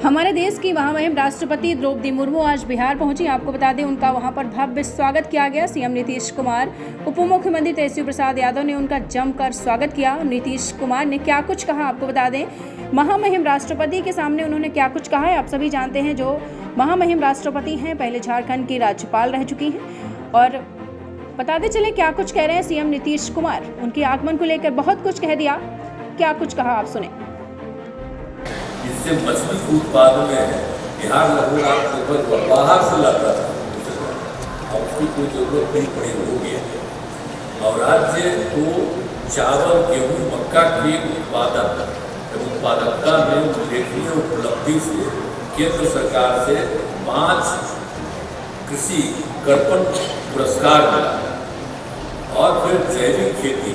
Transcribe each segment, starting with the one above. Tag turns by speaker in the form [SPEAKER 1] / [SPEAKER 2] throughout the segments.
[SPEAKER 1] हमारे देश की महामहिम राष्ट्रपति द्रौपदी मुर्मू आज बिहार पहुंची। आपको बता दें उनका वहां पर भव्य स्वागत किया गया। सीएम नीतीश कुमार, उप मुख्यमंत्री तेजस्वी प्रसाद यादव ने उनका जमकर स्वागत किया। नीतीश कुमार ने क्या कुछ कहा आपको बता दें। महामहिम राष्ट्रपति के सामने उन्होंने क्या कुछ कहा है आप सभी जानते हैं। जो महामहिम राष्ट्रपति हैं पहले झारखंड की राज्यपाल रह चुकी हैं और बताते चले क्या कुछ कह रहे हैं सीएम नीतीश कुमार। उनके आगमन को लेकर बहुत कुछ कह दिया। क्या कुछ कहा आप सुने।
[SPEAKER 2] इससे मछली के उत्पादन में बिहार लगभग बाहर से लाता था, अब उसकी कोई जरूरत नहीं पड़ी हो गया। और राज्य को चावल, गेहूँ, मक्का की उत्पादकता में उल्लेखनीय उपलब्धि से केंद्र सरकार से 5 कृषि कर्पण पुरस्कार मिला। और फिर जैविक खेती,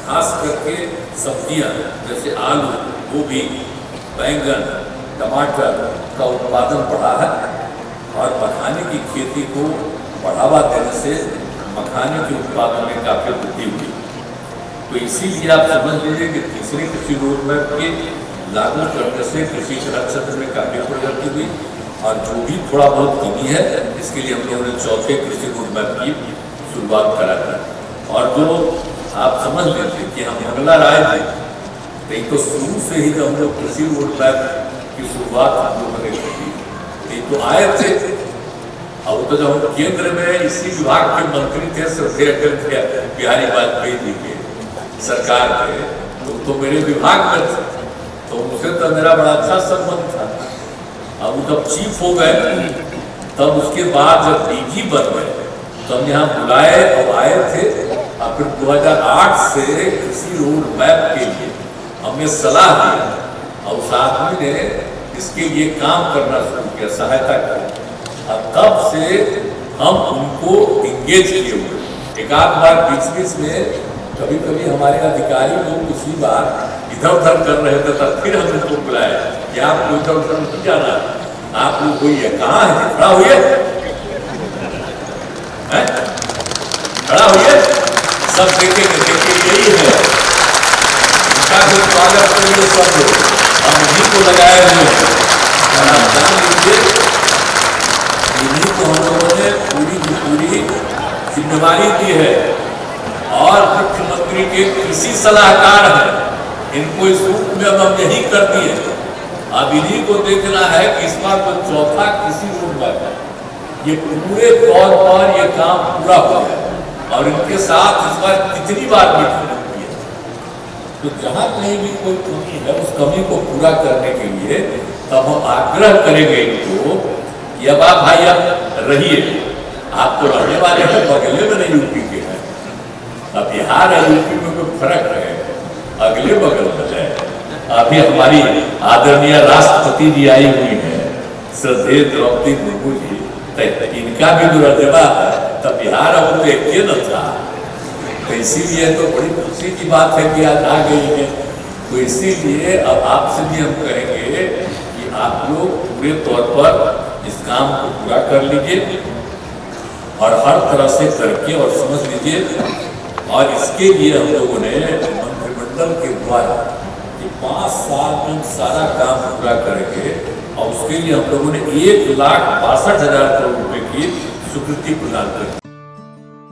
[SPEAKER 2] खास करके सब्जियां जैसे आलू, गोभी, बैंगन, टमाटर का उत्पादन बढ़ा है। और मखाने की खेती को बढ़ावा देने से मखाने के उत्पादन में काफ़ी वृद्धि हुई। तो इसीलिए आप समझ लीजिए कि तीसरे कृषि रोड मैप के लागू करने से कृषि क्षेत्र में काफ़ी प्रगति हुई। और जो भी थोड़ा बहुत कमी है इसके लिए हम लोगों ने चौथे कृषि रोड मैप की शुरुआत करा था। और जो आप समझ लीजिए कि हम अगला राय थे तो शुरू से ही हम लोग कृषि रोड मैप की शुरुआत हम लोगों ने की तो आए थे। और तो जब हम केंद्र में इसी विभाग के मंत्री थे, श्रद्धेय अटल बिहारी वाजपेयी जी के सरकार थे, तो मेरे विभाग में थे, तो उनसे तो मेरा बड़ा अच्छा संबंध था। अब जब चीफ हो गए तब उसके बाद जब डीजी बन गए तो हम यहाँ बुलाए और आए थे। और फिर 2008 से कृषि रोड मैप के लिए हमने सलाह दी और उस आदमी ने इसके लिए काम करना शुरू किया, सहायता की। और तब से हम उनको इंगेज किए हुए। एक आध बार बीच में कभी कभी हमारे अधिकारी लोग उसी बार इधर उधर कर रहे थे, तब फिर हमने उनको बुलाया कि आप इधर उधर नहीं जाना, आप लोग होइए, कहाँ है, खड़ा होइए, खड़ा होइए, सब देखेंगे, देखिए यही है स्वागत के लिए सब लोग हम इन्हीं को लगाए हुए हैं। जान लीजिए इन्हीं को हम लोगों ने पूरी जिम्मेवारी दी है। और मुख्यमंत्री के कृषि सलाहकार हैं, इनको इस रूप में अब हम यही कर दिए। अब इन्हीं को देखना है कि इस बार तो चौथा कृषि रोड मैप है, ये पूरे तौर पर ये काम पूरा हुआ है। और इनके साथ इस बार कितनी बार मीटिंग हुई है, तो जहाँ कहीं भी कोई कमी है उस कमी को पूरा करने के लिए तब हम आग्रह करेंगे इनको कि अब आप भाई आप रहिए, आप तो रहने वाले हैं बगले में नहीं यूपी के हैं। अब बिहार और यूपी में कोई फर्क है, अगले बगल में है। अभी हमारी आदरणीय राष्ट्रपति जी आई हुई है, श्रद्धेय द्रौपदी मुर्मू जी, इनका भी जो रजबा है तब बिहार अब तो एक न था। तो इसीलिए तो बड़ी खुशी की बात है कि आज आ गई है। तो इसीलिए अब आपसे भी हम कहेंगे कि आप लोग पूरे तौर पर इस काम को पूरा कर लीजिए और हर तरह से करके और समझ लीजिए। और इसके लिए हम लोगों ने मंत्रिमंडल के द्वारा 5 साल में सारा काम पूरा करेंगे। और उसके लिए हम लोगों ने 1,62,000 करोड़ रुपए की स्वीकृति प्रदान करी।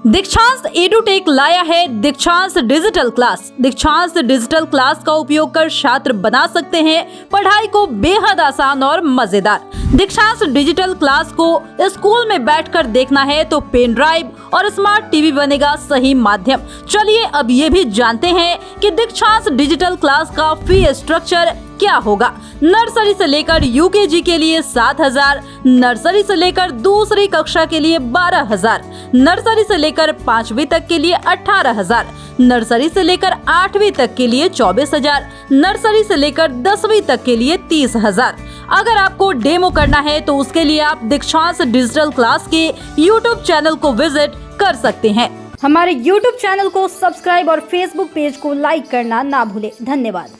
[SPEAKER 3] दीक्षांत एडुटेक लाया है दीक्षांत डिजिटल क्लास। दीक्षांत डिजिटल क्लास का उपयोग कर छात्र बना सकते हैं पढ़ाई को बेहद आसान और मजेदार। दीक्षांत डिजिटल क्लास को स्कूल में बैठकर देखना है तो पेन ड्राइव और स्मार्ट टीवी बनेगा सही माध्यम। चलिए अब ये भी जानते हैं कि दीक्षांत डिजिटल क्लास का फी स्ट्रक्चर क्या होगा। नर्सरी से लेकर यूकेजी के लिए 7,000, नर्सरी से लेकर दूसरी कक्षा के लिए 12,000, नर्सरी से लेकर 5वीं तक के लिए 18,000, नर्सरी से लेकर 8वीं तक के लिए 24,000, नर्सरी से लेकर 10वीं तक के लिए 30,000। अगर आपको डेमो करना है तो उसके लिए आप दीक्षांत डिजिटल क्लास के YouTube चैनल को विजिट कर सकते हैं।
[SPEAKER 1] हमारे YouTube चैनल को सब्सक्राइब और Facebook पेज को लाइक करना ना भूलें। धन्यवाद।